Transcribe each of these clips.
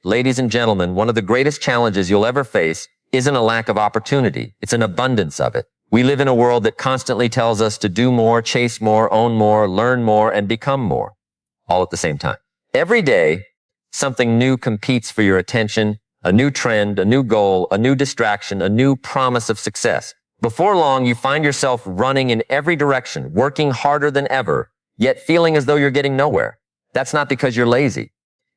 Ladies and gentlemen, one of the greatest challenges you'll ever face isn't a lack of opportunity. It's an abundance of it. We live in a world that constantly tells us to do more, chase more, own more, learn more, and become more, all at the same time. Every day, something new competes for your attention, a new trend, a new goal, a new distraction, a new promise of success. Before long, you find yourself running in every direction, working harder than ever, yet feeling as though you're getting nowhere. That's not because you're lazy.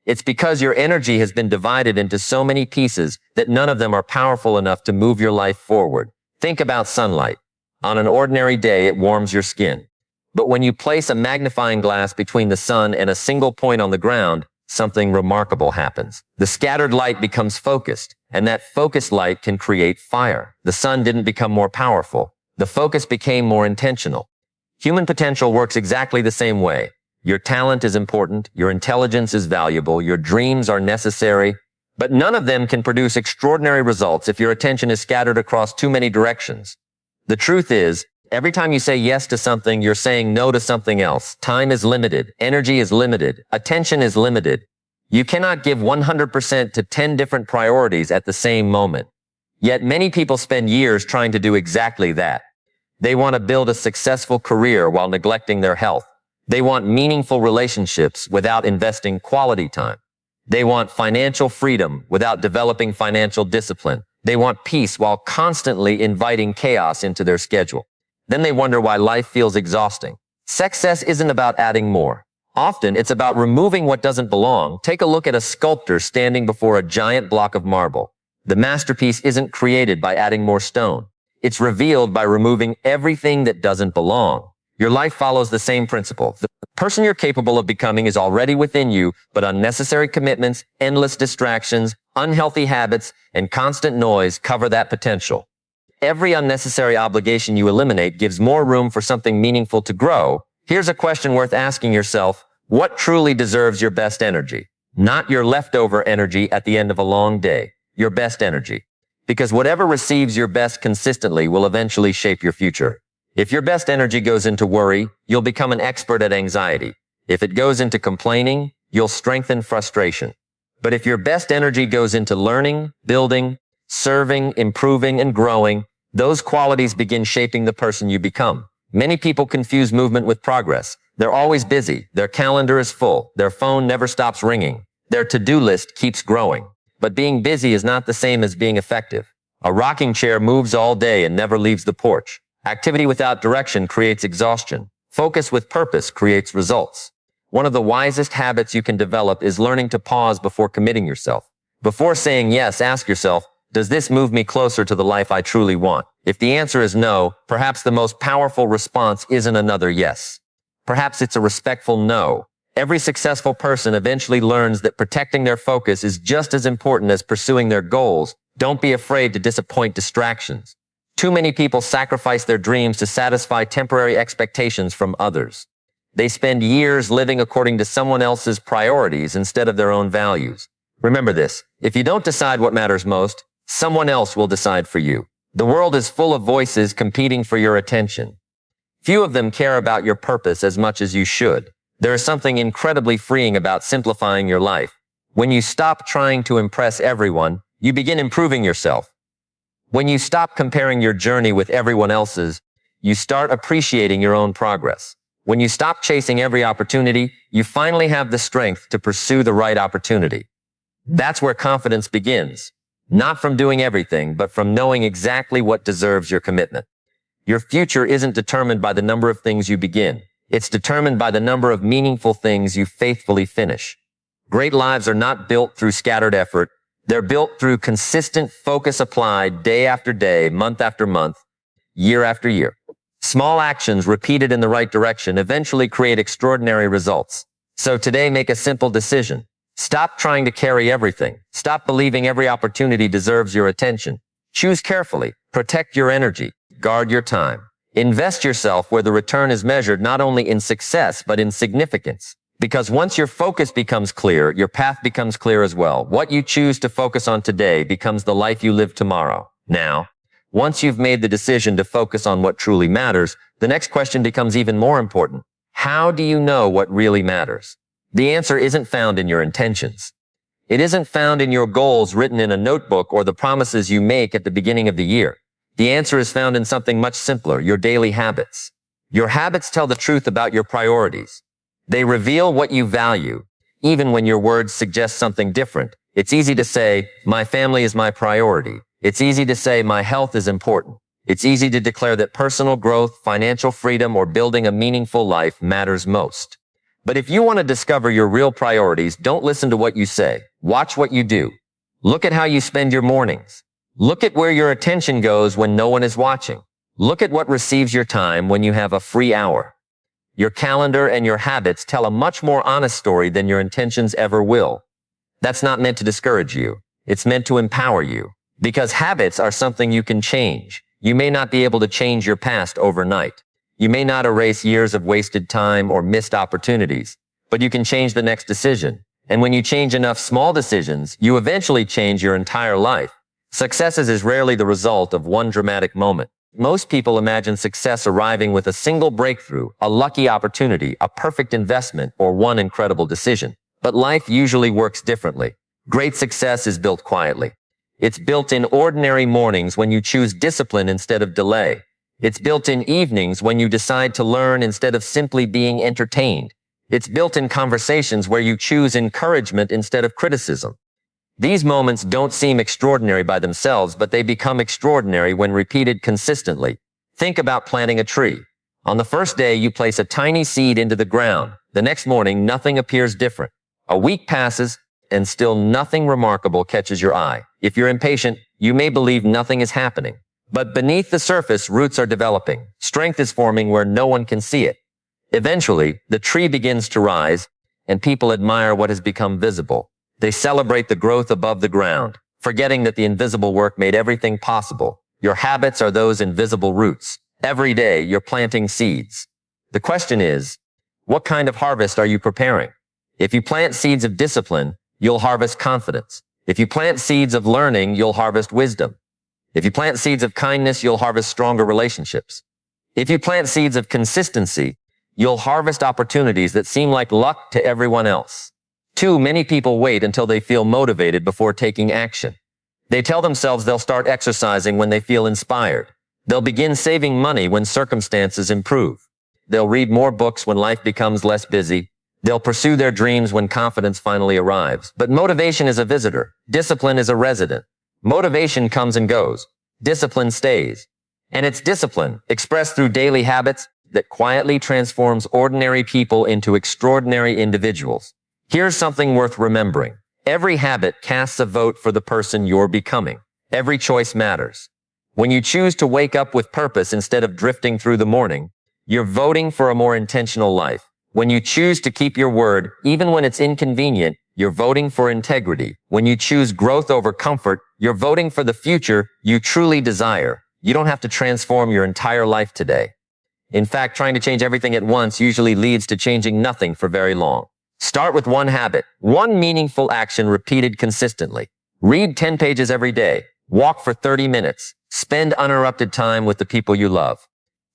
It's because your energy has been divided into so many pieces that none of them are powerful enough to move your life forward. Think about sunlight. On an ordinary day, it warms your skin. But when you place a magnifying glass between the sun and a single point on the ground, something remarkable happens. The scattered light becomes focused, and that focused light can create fire. The sun didn't become more powerful. The focus became more intentional. Human potential works exactly the same way. Your talent is important, your intelligence is valuable, your dreams are necessary, but none of them can produce extraordinary results if your attention is scattered across too many directions. The truth is, every time you say yes to something, you're saying no to something else. Time is limited. Energy is limited. Attention is limited. You cannot give 100% to 10 different priorities at the same moment. Yet many people spend years trying to do exactly that. They want to build a successful career while neglecting their health. They want meaningful relationships without investing quality time. They want financial freedom without developing financial discipline. They want peace while constantly inviting chaos into their schedule. Then they wonder why life feels exhausting. Success isn't about adding more. Often, it's about removing what doesn't belong. Take a look at a sculptor standing before a giant block of marble. The masterpiece isn't created by adding more stone. It's revealed by removing everything that doesn't belong. Your life follows the same principle. The person you're capable of becoming is already within you, but unnecessary commitments, endless distractions, unhealthy habits, and constant noise cover that potential. Every unnecessary obligation you eliminate gives more room for something meaningful to grow. Here's a question worth asking yourself. What truly deserves your best energy? Not your leftover energy at the end of a long day. Your best energy. Because whatever receives your best consistently will eventually shape your future. If your best energy goes into worry, you'll become an expert at anxiety. If it goes into complaining, you'll strengthen frustration. But if your best energy goes into learning, building, serving, improving, and growing, those qualities begin shaping the person you become. Many people confuse movement with progress. They're always busy. Their calendar is full. Their phone never stops ringing. Their to-do list keeps growing. But being busy is not the same as being effective. A rocking chair moves all day and never leaves the porch. Activity without direction creates exhaustion. Focus with purpose creates results. One of the wisest habits you can develop is learning to pause before committing yourself. Before saying yes, ask yourself, does this move me closer to the life I truly want? If the answer is no, perhaps the most powerful response isn't another yes. Perhaps it's a respectful no. Every successful person eventually learns that protecting their focus is just as important as pursuing their goals. Don't be afraid to disappoint distractions. Too many people sacrifice their dreams to satisfy temporary expectations from others. They spend years living according to someone else's priorities instead of their own values. Remember this, if you don't decide what matters most, someone else will decide for you. The world is full of voices competing for your attention. Few of them care about your purpose as much as you should. There is something incredibly freeing about simplifying your life. When you stop trying to impress everyone, you begin improving yourself. When you stop comparing your journey with everyone else's, you start appreciating your own progress. When you stop chasing every opportunity, you finally have the strength to pursue the right opportunity. That's where confidence begins. Not from doing everything, but from knowing exactly what deserves your commitment. Your future isn't determined by the number of things you begin. It's determined by the number of meaningful things you faithfully finish. Great lives are not built through scattered effort. They're built through consistent focus applied day after day, month after month, year after year. Small actions repeated in the right direction eventually create extraordinary results. So today, make a simple decision. Stop trying to carry everything. Stop believing every opportunity deserves your attention. Choose carefully. Protect your energy. Guard your time. Invest yourself where the return is measured not only in success, but in significance. Because once your focus becomes clear, your path becomes clear as well. What you choose to focus on today becomes the life you live tomorrow. Now, once you've made the decision to focus on what truly matters, the next question becomes even more important. How do you know what really matters? The answer isn't found in your intentions. It isn't found in your goals written in a notebook or the promises you make at the beginning of the year. The answer is found in something much simpler, your daily habits. Your habits tell the truth about your priorities. They reveal what you value, even when your words suggest something different. It's easy to say, my family is my priority. It's easy to say, my health is important. It's easy to declare that personal growth, financial freedom, or building a meaningful life matters most. But if you want to discover your real priorities, don't listen to what you say. Watch what you do. Look at how you spend your mornings. Look at where your attention goes when no one is watching. Look at what receives your time when you have a free hour. Your calendar and your habits tell a much more honest story than your intentions ever will. That's not meant to discourage you. It's meant to empower you. Because habits are something you can change. You may not be able to change your past overnight. You may not erase years of wasted time or missed opportunities, but you can change the next decision. And when you change enough small decisions, you eventually change your entire life. Success is rarely the result of one dramatic moment. Most people imagine success arriving with a single breakthrough, a lucky opportunity, a perfect investment, or one incredible decision. But life usually works differently. Great success is built quietly. It's built in ordinary mornings when you choose discipline instead of delay. It's built in evenings when you decide to learn instead of simply being entertained. It's built in conversations where you choose encouragement instead of criticism. These moments don't seem extraordinary by themselves, but they become extraordinary when repeated consistently. Think about planting a tree. On the first day, you place a tiny seed into the ground. The next morning, nothing appears different. A week passes, and still nothing remarkable catches your eye. If you're impatient, you may believe nothing is happening. But beneath the surface, roots are developing. Strength is forming where no one can see it. Eventually, the tree begins to rise, and people admire what has become visible. They celebrate the growth above the ground, forgetting that the invisible work made everything possible. Your habits are those invisible roots. Every day, you're planting seeds. The question is, what kind of harvest are you preparing? If you plant seeds of discipline, you'll harvest confidence. If you plant seeds of learning, you'll harvest wisdom. If you plant seeds of kindness, you'll harvest stronger relationships. If you plant seeds of consistency, you'll harvest opportunities that seem like luck to everyone else. Too many people wait until they feel motivated before taking action. They tell themselves they'll start exercising when they feel inspired. They'll begin saving money when circumstances improve. They'll read more books when life becomes less busy. They'll pursue their dreams when confidence finally arrives. But motivation is a visitor. Discipline is a resident. Motivation comes and goes. Discipline stays. And it's discipline, expressed through daily habits, that quietly transforms ordinary people into extraordinary individuals. Here's something worth remembering. Every habit casts a vote for the person you're becoming. Every choice matters. When you choose to wake up with purpose instead of drifting through the morning, you're voting for a more intentional life. When you choose to keep your word, even when it's inconvenient, you're voting for integrity. When you choose growth over comfort, you're voting for the future you truly desire. You don't have to transform your entire life today. In fact, trying to change everything at once usually leads to changing nothing for very long. Start with one habit, one meaningful action repeated consistently. Read 10 pages every day. Walk for 30 minutes. Spend uninterrupted time with the people you love.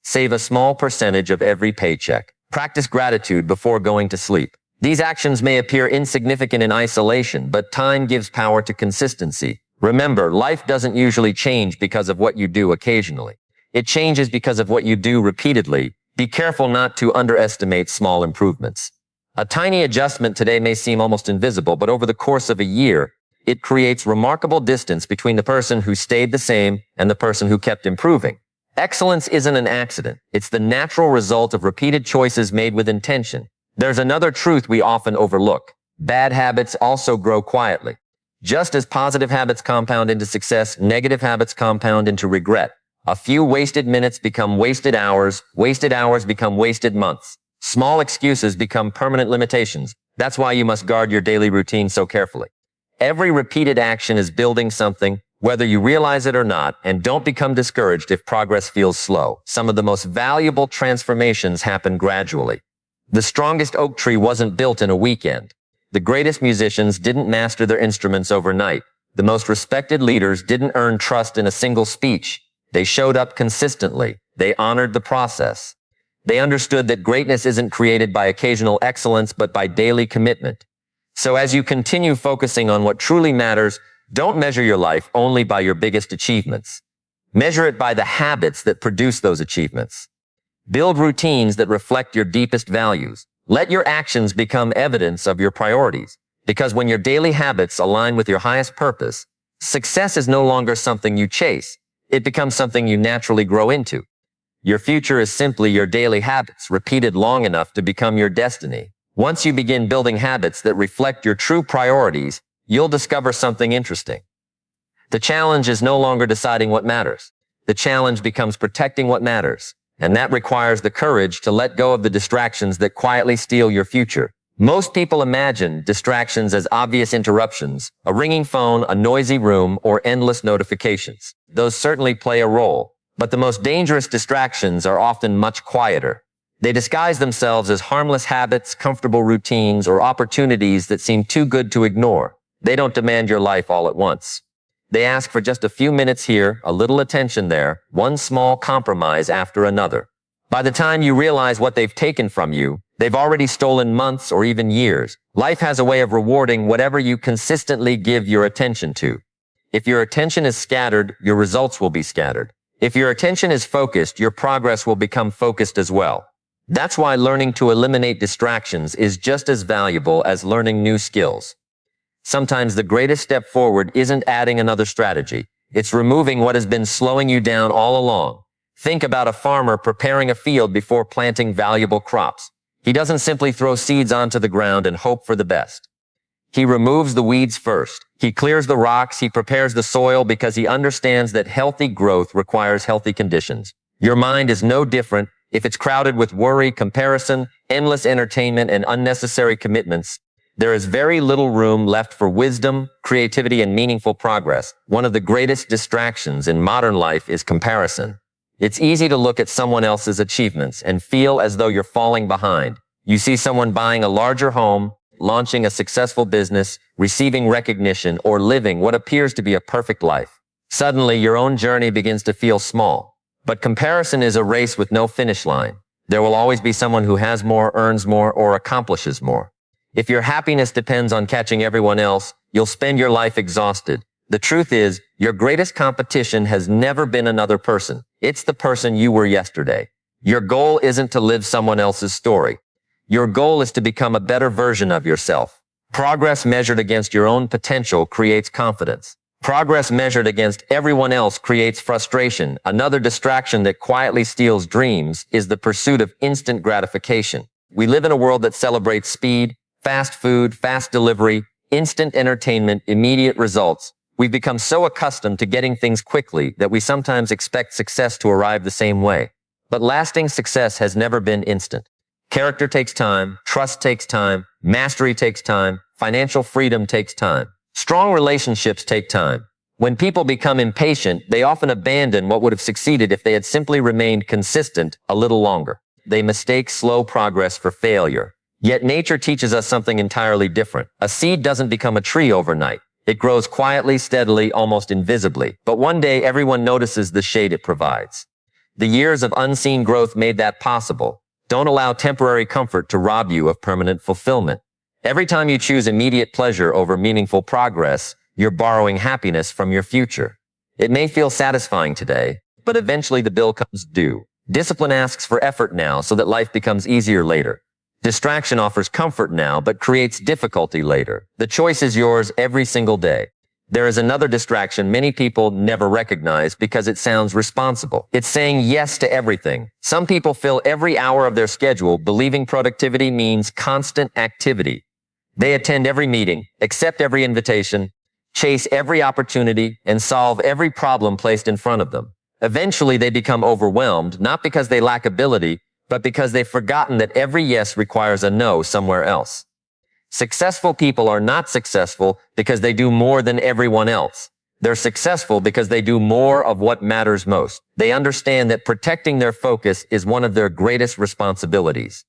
Save a small percentage of every paycheck. Practice gratitude before going to sleep. These actions may appear insignificant in isolation, but time gives power to consistency. Remember, life doesn't usually change because of what you do occasionally. It changes because of what you do repeatedly. Be careful not to underestimate small improvements. A tiny adjustment today may seem almost invisible, but over the course of a year, it creates remarkable distance between the person who stayed the same and the person who kept improving. Excellence isn't an accident. It's the natural result of repeated choices made with intention. There's another truth we often overlook. Bad habits also grow quietly. Just as positive habits compound into success, negative habits compound into regret. A few wasted minutes become wasted hours become wasted months. Small excuses become permanent limitations. That's why you must guard your daily routine so carefully. Every repeated action is building something, whether you realize it or not, and don't become discouraged if progress feels slow. Some of the most valuable transformations happen gradually. The strongest oak tree wasn't built in a weekend. The greatest musicians didn't master their instruments overnight. The most respected leaders didn't earn trust in a single speech. They showed up consistently. They honored the process. They understood that greatness isn't created by occasional excellence, but by daily commitment. So as you continue focusing on what truly matters, don't measure your life only by your biggest achievements. Measure it by the habits that produce those achievements. Build routines that reflect your deepest values. Let your actions become evidence of your priorities. Because when your daily habits align with your highest purpose, success is no longer something you chase. It becomes something you naturally grow into. Your future is simply your daily habits, repeated long enough to become your destiny. Once you begin building habits that reflect your true priorities, you'll discover something interesting. The challenge is no longer deciding what matters. The challenge becomes protecting what matters. And that requires the courage to let go of the distractions that quietly steal your future. Most people imagine distractions as obvious interruptions, a ringing phone, a noisy room, or endless notifications. Those certainly play a role, but the most dangerous distractions are often much quieter. They disguise themselves as harmless habits, comfortable routines, or opportunities that seem too good to ignore. They don't demand your life all at once. They ask for just a few minutes here, a little attention there, one small compromise after another. By the time you realize what they've taken from you, they've already stolen months or even years. Life has a way of rewarding whatever you consistently give your attention to. If your attention is scattered, your results will be scattered. If your attention is focused, your progress will become focused as well. That's why learning to eliminate distractions is just as valuable as learning new skills. Sometimes the greatest step forward isn't adding another strategy. It's removing what has been slowing you down all along. Think about a farmer preparing a field before planting valuable crops. He doesn't simply throw seeds onto the ground and hope for the best. He removes the weeds first. He clears the rocks. He prepares the soil because he understands that healthy growth requires healthy conditions. Your mind is no different. If it's crowded with worry, comparison, endless entertainment, and unnecessary commitments, there is very little room left for wisdom, creativity, and meaningful progress. One of the greatest distractions in modern life is comparison. It's easy to look at someone else's achievements and feel as though you're falling behind. You see someone buying a larger home, launching a successful business, receiving recognition, or living what appears to be a perfect life. Suddenly, your own journey begins to feel small. But comparison is a race with no finish line. There will always be someone who has more, earns more, or accomplishes more. If your happiness depends on catching everyone else, you'll spend your life exhausted. The truth is, your greatest competition has never been another person. It's the person you were yesterday. Your goal isn't to live someone else's story. Your goal is to become a better version of yourself. Progress measured against your own potential creates confidence. Progress measured against everyone else creates frustration. Another distraction that quietly steals dreams is the pursuit of instant gratification. We live in a world that celebrates speed, fast food, fast delivery, instant entertainment, immediate results. We've become so accustomed to getting things quickly that we sometimes expect success to arrive the same way. But lasting success has never been instant. Character takes time, trust takes time, mastery takes time, financial freedom takes time. Strong relationships take time. When people become impatient, they often abandon what would have succeeded if they had simply remained consistent a little longer. They mistake slow progress for failure. Yet nature teaches us something entirely different. A seed doesn't become a tree overnight. It grows quietly, steadily, almost invisibly. But one day, everyone notices the shade it provides. The years of unseen growth made that possible. Don't allow temporary comfort to rob you of permanent fulfillment. Every time you choose immediate pleasure over meaningful progress, you're borrowing happiness from your future. It may feel satisfying today, but eventually the bill comes due. Discipline asks for effort now so that life becomes easier later. Distraction offers comfort now, but creates difficulty later. The choice is yours every single day. There is another distraction many people never recognize because it sounds responsible. It's saying yes to everything. Some people fill every hour of their schedule believing productivity means constant activity. They attend every meeting, accept every invitation, chase every opportunity, and solve every problem placed in front of them. Eventually, they become overwhelmed, not because they lack ability, but because they've forgotten that every yes requires a no somewhere else. Successful people are not successful because they do more than everyone else. They're successful because they do more of what matters most. They understand that protecting their focus is one of their greatest responsibilities.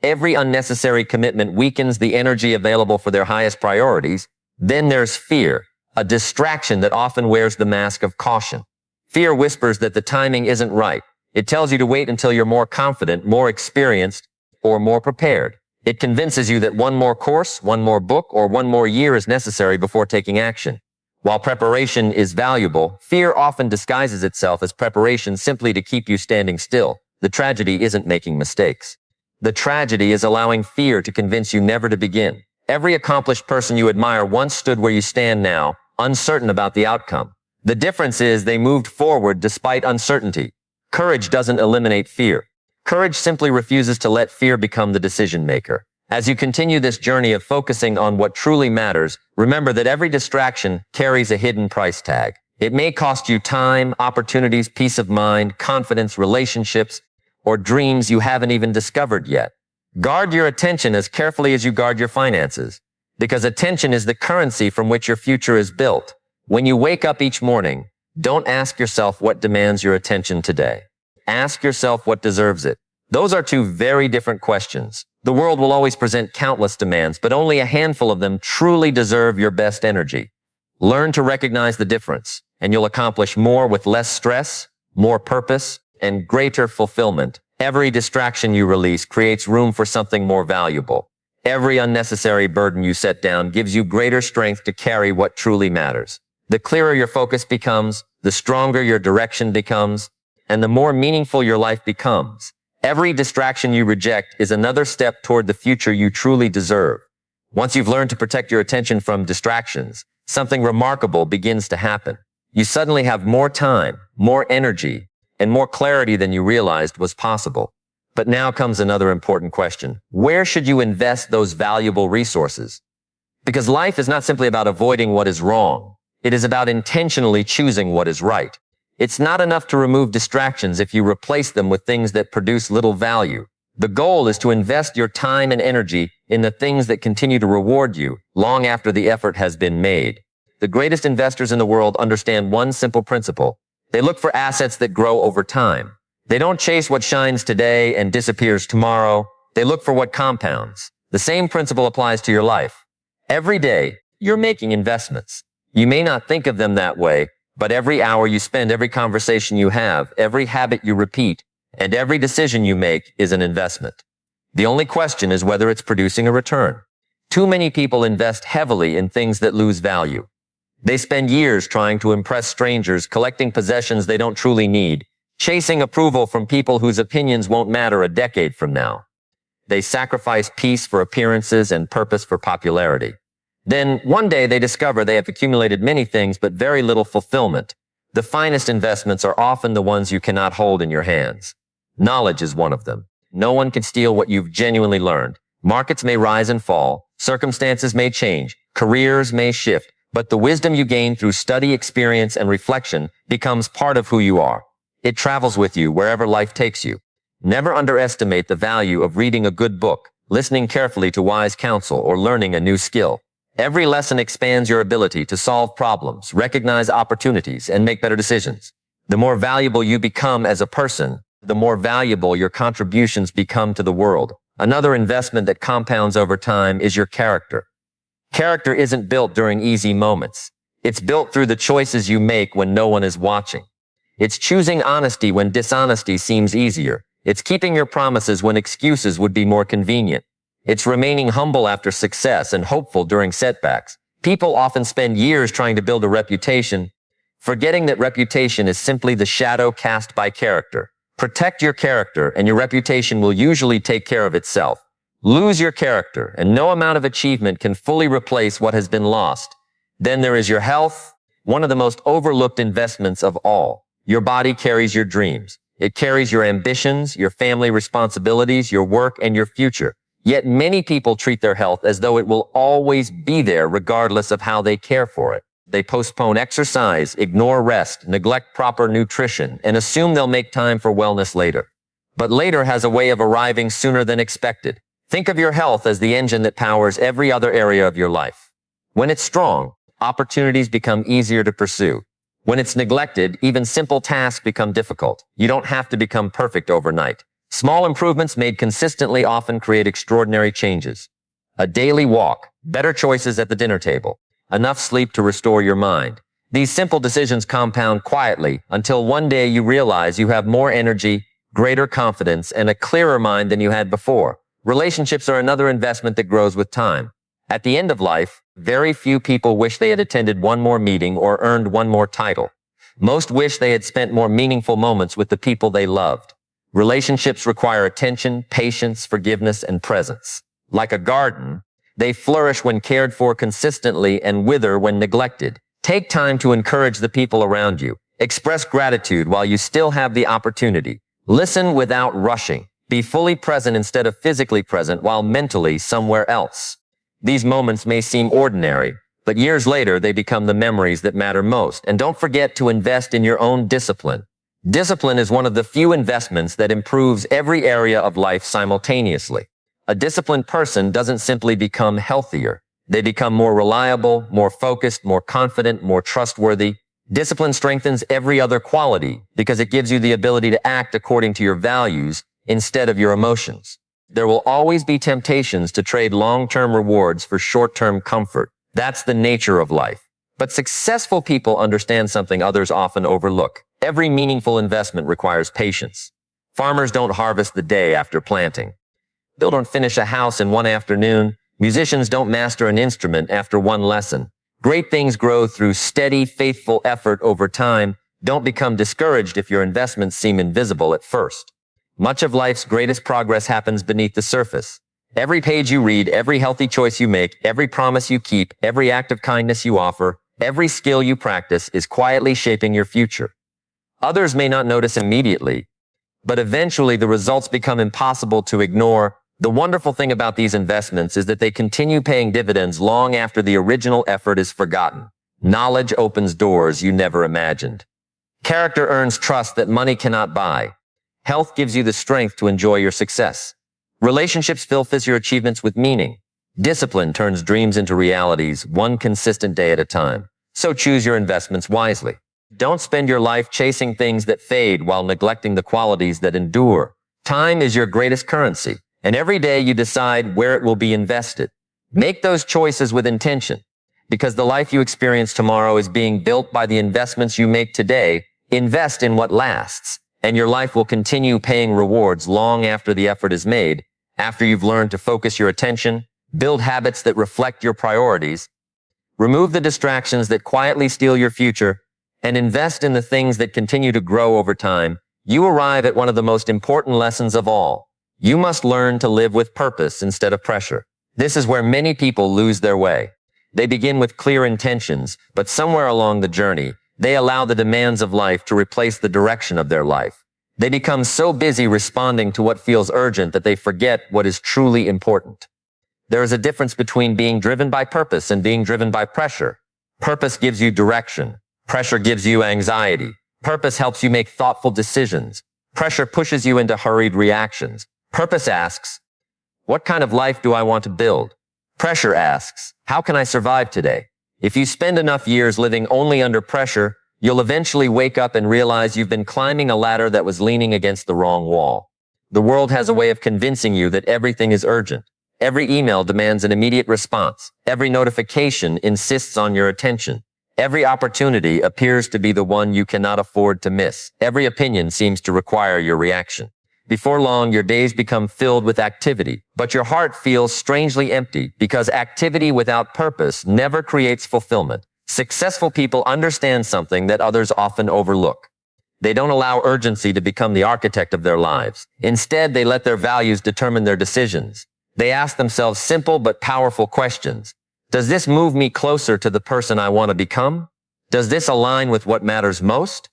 Every unnecessary commitment weakens the energy available for their highest priorities. Then there's fear, a distraction that often wears the mask of caution. Fear whispers that the timing isn't right. It tells you to wait until you're more confident, more experienced, or more prepared. It convinces you that one more course, one more book, or one more year is necessary before taking action. While preparation is valuable, fear often disguises itself as preparation simply to keep you standing still. The tragedy isn't making mistakes. The tragedy is allowing fear to convince you never to begin. Every accomplished person you admire once stood where you stand now, uncertain about the outcome. The difference is they moved forward despite uncertainty. Courage doesn't eliminate fear. Courage simply refuses to let fear become the decision maker. As you continue this journey of focusing on what truly matters, remember that every distraction carries a hidden price tag. It may cost you time, opportunities, peace of mind, confidence, relationships, or dreams you haven't even discovered yet. Guard your attention as carefully as you guard your finances, because attention is the currency from which your future is built. When you wake up each morning, don't ask yourself what demands your attention today. Ask yourself what deserves it. Those are two very different questions. The world will always present countless demands, but only a handful of them truly deserve your best energy. Learn to recognize the difference, and you'll accomplish more with less stress, more purpose, and greater fulfillment. Every distraction you release creates room for something more valuable. Every unnecessary burden you set down gives you greater strength to carry what truly matters. The clearer your focus becomes, the stronger your direction becomes, and the more meaningful your life becomes. Every distraction you reject is another step toward the future you truly deserve. Once you've learned to protect your attention from distractions, something remarkable begins to happen. You suddenly have more time, more energy, and more clarity than you realized was possible. But now comes another important question. Where should you invest those valuable resources? Because life is not simply about avoiding what is wrong. It is about intentionally choosing what is right. It's not enough to remove distractions if you replace them with things that produce little value. The goal is to invest your time and energy in the things that continue to reward you long after the effort has been made. The greatest investors in the world understand one simple principle. They look for assets that grow over time. They don't chase what shines today and disappears tomorrow. They look for what compounds. The same principle applies to your life. Every day, you're making investments. You may not think of them that way, but every hour you spend, every conversation you have, every habit you repeat, and every decision you make is an investment. The only question is whether it's producing a return. Too many people invest heavily in things that lose value. They spend years trying to impress strangers, collecting possessions they don't truly need, chasing approval from people whose opinions won't matter a decade from now. They sacrifice peace for appearances and purpose for popularity. Then, one day, they discover they have accumulated many things but very little fulfillment. The finest investments are often the ones you cannot hold in your hands. Knowledge is one of them. No one can steal what you've genuinely learned. Markets may rise and fall, circumstances may change, careers may shift, but the wisdom you gain through study, experience, and reflection becomes part of who you are. It travels with you wherever life takes you. Never underestimate the value of reading a good book, listening carefully to wise counsel, or learning a new skill. Every lesson expands your ability to solve problems, recognize opportunities, and make better decisions. The more valuable you become as a person, the more valuable your contributions become to the world. Another investment that compounds over time is your character. Character isn't built during easy moments. It's built through the choices you make when no one is watching. It's choosing honesty when dishonesty seems easier. It's keeping your promises when excuses would be more convenient. It's remaining humble after success and hopeful during setbacks. People often spend years trying to build a reputation, forgetting that reputation is simply the shadow cast by character. Protect your character, and your reputation will usually take care of itself. Lose your character, and no amount of achievement can fully replace what has been lost. Then there is your health, one of the most overlooked investments of all. Your body carries your dreams. It carries your ambitions, your family responsibilities, your work, and your future. Yet many people treat their health as though it will always be there regardless of how they care for it. They postpone exercise, ignore rest, neglect proper nutrition, and assume they'll make time for wellness later. But later has a way of arriving sooner than expected. Think of your health as the engine that powers every other area of your life. When it's strong, opportunities become easier to pursue. When it's neglected, even simple tasks become difficult. You don't have to become perfect overnight. Small improvements made consistently often create extraordinary changes. A daily walk, better choices at the dinner table, enough sleep to restore your mind. These simple decisions compound quietly until one day you realize you have more energy, greater confidence, and a clearer mind than you had before. Relationships are another investment that grows with time. At the end of life, very few people wish they had attended one more meeting or earned one more title. Most wish they had spent more meaningful moments with the people they loved. Relationships require attention, patience, forgiveness, and presence. Like a garden, they flourish when cared for consistently and wither when neglected. Take time to encourage the people around you. Express gratitude while you still have the opportunity. Listen without rushing. Be fully present instead of physically present while mentally somewhere else. These moments may seem ordinary, but years later they become the memories that matter most. And don't forget to invest in your own discipline. Discipline is one of the few investments that improves every area of life simultaneously. A disciplined person doesn't simply become healthier. They become more reliable, more focused, more confident, more trustworthy. Discipline strengthens every other quality because it gives you the ability to act according to your values instead of your emotions. There will always be temptations to trade long-term rewards for short-term comfort. That's the nature of life. But successful people understand something others often overlook. Every meaningful investment requires patience. Farmers don't harvest the day after planting. They don't finish a house in one afternoon. Musicians don't master an instrument after one lesson. Great things grow through steady, faithful effort over time. Don't become discouraged if your investments seem invisible at first. Much of life's greatest progress happens beneath the surface. Every page you read, every healthy choice you make, every promise you keep, every act of kindness you offer, every skill you practice is quietly shaping your future. Others may not notice immediately, but eventually the results become impossible to ignore. The wonderful thing about these investments is that they continue paying dividends long after the original effort is forgotten. Knowledge opens doors you never imagined. Character earns trust that money cannot buy. Health gives you the strength to enjoy your success. Relationships fill your achievements with meaning. Discipline turns dreams into realities, one consistent day at a time. So choose your investments wisely. Don't spend your life chasing things that fade while neglecting the qualities that endure. Time is your greatest currency, and every day you decide where it will be invested. Make those choices with intention, because the life you experience tomorrow is being built by the investments you make today. Invest in what lasts, and your life will continue paying rewards long after the effort is made, after you've learned to focus your attention, build habits that reflect your priorities, remove the distractions that quietly steal your future, and invest in the things that continue to grow over time. You arrive at one of the most important lessons of all. You must learn to live with purpose instead of pressure. This is where many people lose their way. They begin with clear intentions, but somewhere along the journey, they allow the demands of life to replace the direction of their life. They become so busy responding to what feels urgent that they forget what is truly important. There is a difference between being driven by purpose and being driven by pressure. Purpose gives you direction. Pressure gives you anxiety. Purpose helps you make thoughtful decisions. Pressure pushes you into hurried reactions. Purpose asks, what kind of life do I want to build? Pressure asks, how can I survive today? If you spend enough years living only under pressure, you'll eventually wake up and realize you've been climbing a ladder that was leaning against the wrong wall. The world has a way of convincing you that everything is urgent. Every email demands an immediate response. Every notification insists on your attention. Every opportunity appears to be the one you cannot afford to miss. Every opinion seems to require your reaction. Before long, your days become filled with activity, but your heart feels strangely empty because activity without purpose never creates fulfillment. Successful people understand something that others often overlook. They don't allow urgency to become the architect of their lives. Instead, they let their values determine their decisions. They ask themselves simple but powerful questions. Does this move me closer to the person I want to become? Does this align with what matters most?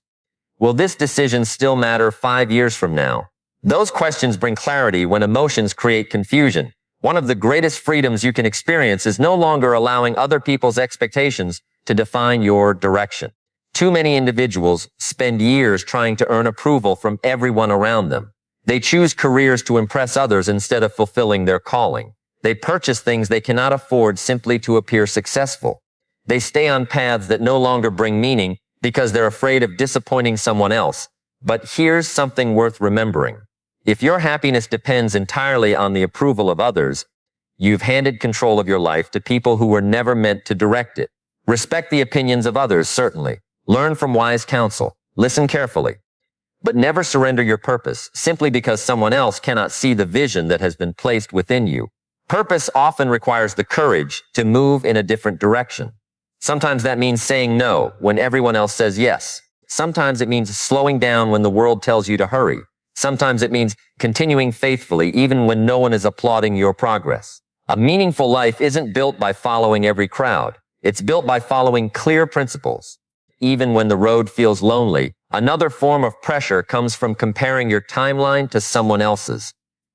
Will this decision still matter 5 years from now? Those questions bring clarity when emotions create confusion. One of the greatest freedoms you can experience is no longer allowing other people's expectations to define your direction. Too many individuals spend years trying to earn approval from everyone around them. They choose careers to impress others instead of fulfilling their calling. They purchase things they cannot afford simply to appear successful. They stay on paths that no longer bring meaning because they're afraid of disappointing someone else. But here's something worth remembering. If your happiness depends entirely on the approval of others, you've handed control of your life to people who were never meant to direct it. Respect the opinions of others, certainly. Learn from wise counsel. Listen carefully. But never surrender your purpose simply because someone else cannot see the vision that has been placed within you. Purpose often requires the courage to move in a different direction. Sometimes that means saying no when everyone else says yes. Sometimes it means slowing down when the world tells you to hurry. Sometimes it means continuing faithfully even when no one is applauding your progress. A meaningful life isn't built by following every crowd. It's built by following clear principles. Even when the road feels lonely, another form of pressure comes from comparing your timeline to someone else's.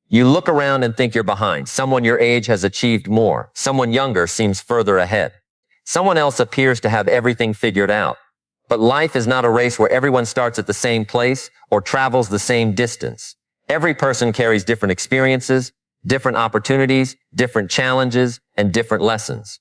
You look around and think you're behind. Someone your age has achieved more. Someone younger seems further ahead. Someone else appears to have everything figured out. But life is not a race where everyone starts at the same place or travels the same distance. Every person carries different experiences, different opportunities, different challenges, and different lessons.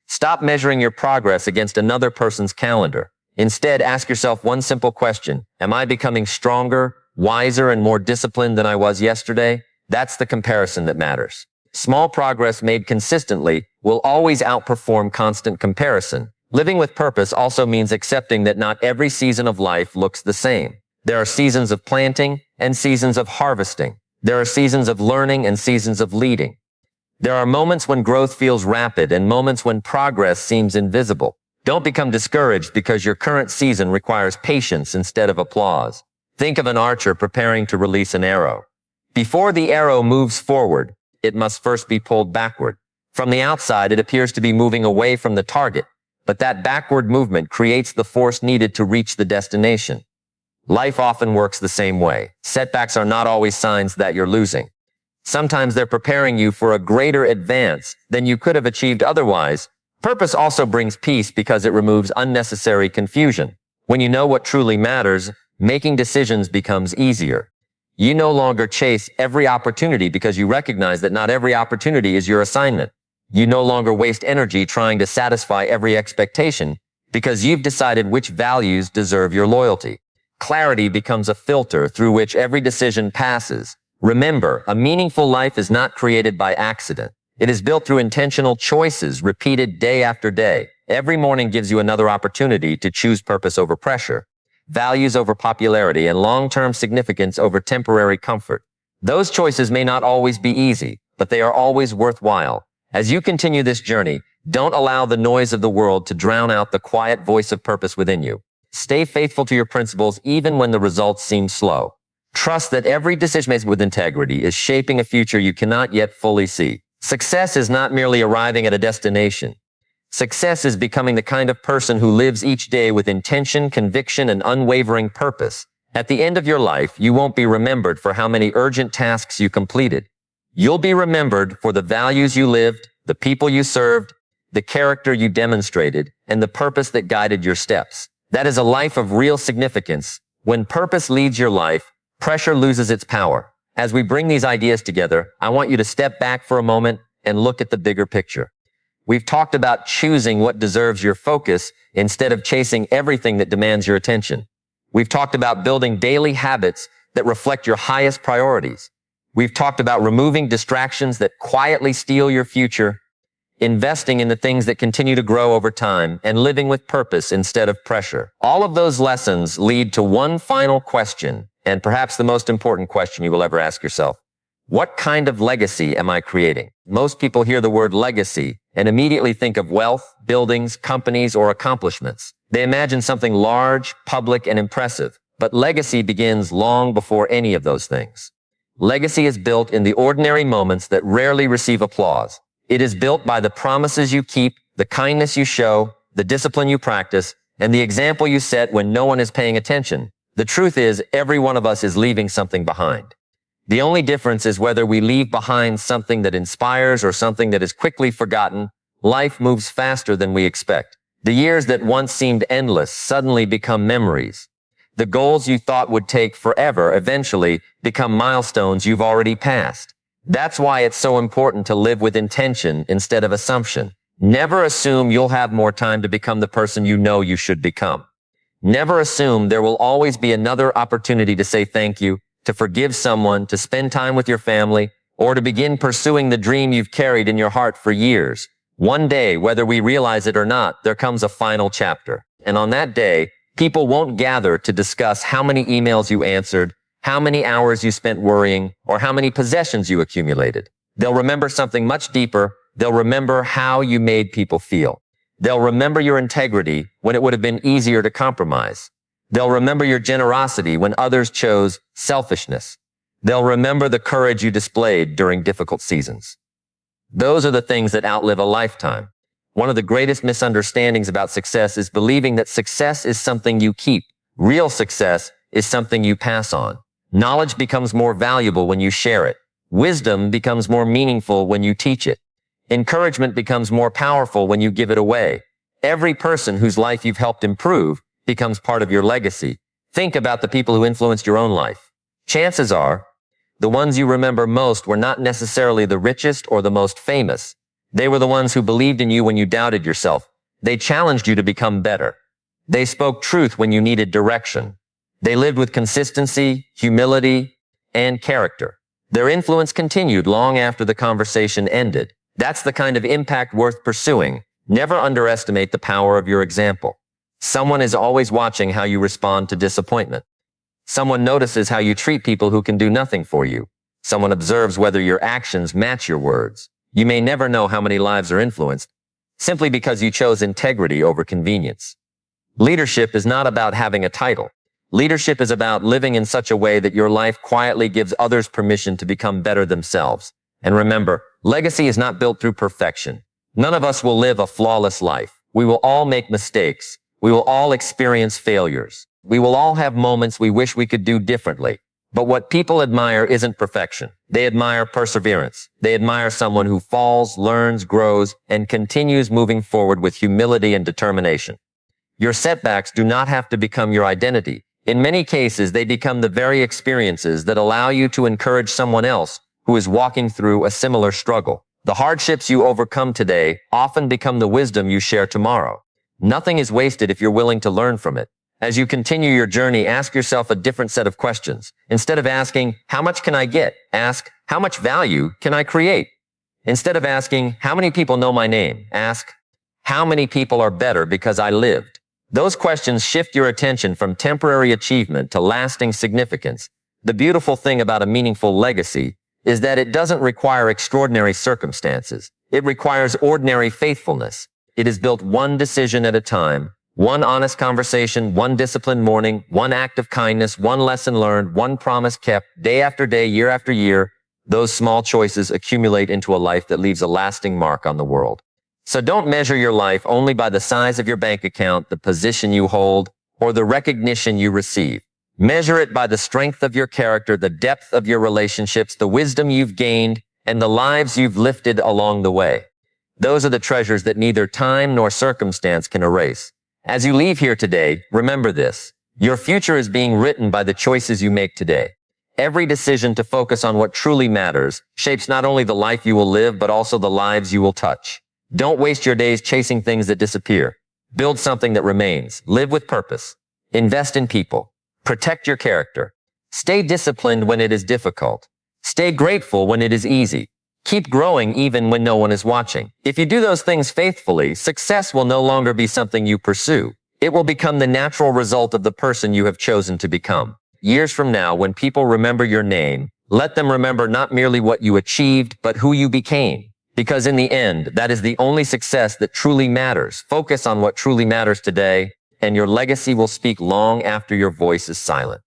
Stop measuring your progress against another person's calendar. Instead, ask yourself one simple question. Am I becoming stronger, wiser, and more disciplined than I was yesterday? That's the comparison that matters. Small progress made consistently will always outperform constant comparison. Living with purpose also means accepting that not every season of life looks the same. There are seasons of planting and seasons of harvesting. There are seasons of learning and seasons of leading. There are moments when growth feels rapid and moments when progress seems invisible. Don't become discouraged because your current season requires patience instead of applause. Think of an archer preparing to release an arrow. Before the arrow moves forward, it must first be pulled backward. From the outside, it appears to be moving away from the target, but that backward movement creates the force needed to reach the destination. Life often works the same way. Setbacks are not always signs that you're losing. Sometimes they're preparing you for a greater advance than you could have achieved otherwise. Purpose also brings peace because it removes unnecessary confusion. When you know what truly matters, making decisions becomes easier. You no longer chase every opportunity because you recognize that not every opportunity is your assignment. You no longer waste energy trying to satisfy every expectation because you've decided which values deserve your loyalty. Clarity becomes a filter through which every decision passes. Remember, a meaningful life is not created by accident. It is built through intentional choices repeated day after day. Every morning gives you another opportunity to choose purpose over pressure, values over popularity, and long-term significance over temporary comfort. Those choices may not always be easy, but they are always worthwhile. As you continue this journey, don't allow the noise of the world to drown out the quiet voice of purpose within you. Stay faithful to your principles even when the results seem slow. Trust that every decision made with integrity is shaping a future you cannot yet fully see. Success is not merely arriving at a destination. Success is becoming the kind of person who lives each day with intention, conviction, and unwavering purpose. At the end of your life, you won't be remembered for how many urgent tasks you completed. You'll be remembered for the values you lived, the people you served, the character you demonstrated, and the purpose that guided your steps. That is a life of real significance. When purpose leads your life, pressure loses its power. As we bring these ideas together, I want you to step back for a moment and look at the bigger picture. We've talked about choosing what deserves your focus instead of chasing everything that demands your attention. We've talked about building daily habits that reflect your highest priorities. We've talked about removing distractions that quietly steal your future, investing in the things that continue to grow over time, and living with purpose instead of pressure. All of those lessons lead to one final question, and perhaps the most important question you will ever ask yourself. What kind of legacy am I creating? Most people hear the word legacy and immediately think of wealth, buildings, companies, or accomplishments. They imagine something large, public, and impressive. But legacy begins long before any of those things. Legacy is built in the ordinary moments that rarely receive applause. It is built by the promises you keep, the kindness you show, the discipline you practice, and the example you set when no one is paying attention. The truth is, every one of us is leaving something behind. The only difference is whether we leave behind something that inspires or something that is quickly forgotten. Life moves faster than we expect. The years that once seemed endless suddenly become memories. The goals you thought would take forever eventually become milestones you've already passed. That's why it's so important to live with intention instead of assumption. Never assume you'll have more time to become the person you know you should become. Never assume there will always be another opportunity to say thank you, to forgive someone, to spend time with your family, or to begin pursuing the dream you've carried in your heart for years. One day, whether we realize it or not, there comes a final chapter. And on that day, People won't gather to discuss how many emails you answered, how many hours you spent worrying, or how many possessions you accumulated. They'll remember something much deeper. They'll remember how you made people feel. They'll remember your integrity when it would have been easier to compromise. They'll remember your generosity when others chose selfishness. They'll remember the courage you displayed during difficult seasons. Those are the things that outlive a lifetime. One of the greatest misunderstandings about success is believing that success is something you keep. Real success is something you pass on. Knowledge becomes more valuable when you share it. Wisdom becomes more meaningful when you teach it. Encouragement becomes more powerful when you give it away. Every person whose life you've helped improve becomes part of your legacy. Think about the people who influenced your own life. Chances are, the ones you remember most were not necessarily the richest or the most famous. They were the ones who believed in you when you doubted yourself. They challenged you to become better. They spoke truth when you needed direction. They lived with consistency, humility, and character. Their influence continued long after the conversation ended. That's the kind of impact worth pursuing. Never underestimate the power of your example. Someone is always watching how you respond to disappointment. Someone notices how you treat people who can do nothing for you. Someone observes whether your actions match your words. You may never know how many lives are influenced simply because you chose integrity over convenience. Leadership is not about having a title. Leadership is about living in such a way that your life quietly gives others permission to become better themselves. And remember, legacy is not built through perfection. None of us will live a flawless life. We will all make mistakes. We will all experience failures. We will all have moments we wish we could do differently. But what people admire isn't perfection. They admire perseverance. They admire someone who falls, learns, grows, and continues moving forward with humility and determination. Your setbacks do not have to become your identity. In many cases, they become the very experiences that allow you to encourage someone else who is walking through a similar struggle. The hardships you overcome today often become the wisdom you share tomorrow. Nothing is wasted if you're willing to learn from it. As you continue your journey, ask yourself a different set of questions. Instead of asking, how much can I get? Ask, how much value can I create? Instead of asking, how many people know my name? Ask, how many people are better because I lived? Those questions shift your attention from temporary achievement to lasting significance. The beautiful thing about a meaningful legacy is that it doesn't require extraordinary circumstances. It requires ordinary faithfulness. It is built one decision at a time, one honest conversation, one disciplined morning, one act of kindness, one lesson learned, one promise kept, day after day, year after year. Those small choices accumulate into a life that leaves a lasting mark on the world. So don't measure your life only by the size of your bank account, the position you hold, or the recognition you receive. Measure it by the strength of your character, the depth of your relationships, the wisdom you've gained, and the lives you've lifted along the way. Those are the treasures that neither time nor circumstance can erase. As you leave here today, remember this. Your future is being written by the choices you make today. Every decision to focus on what truly matters shapes not only the life you will live, but also the lives you will touch. Don't waste your days chasing things that disappear. Build something that remains. Live with purpose. Invest in people. Protect your character. Stay disciplined when it is difficult. Stay grateful when it is easy. Keep growing even when no one is watching. If you do those things faithfully, success will no longer be something you pursue. It will become the natural result of the person you have chosen to become. Years from now, when people remember your name, let them remember not merely what you achieved, but who you became. Because in the end, that is the only success that truly matters. Focus on what truly matters today, and your legacy will speak long after your voice is silent.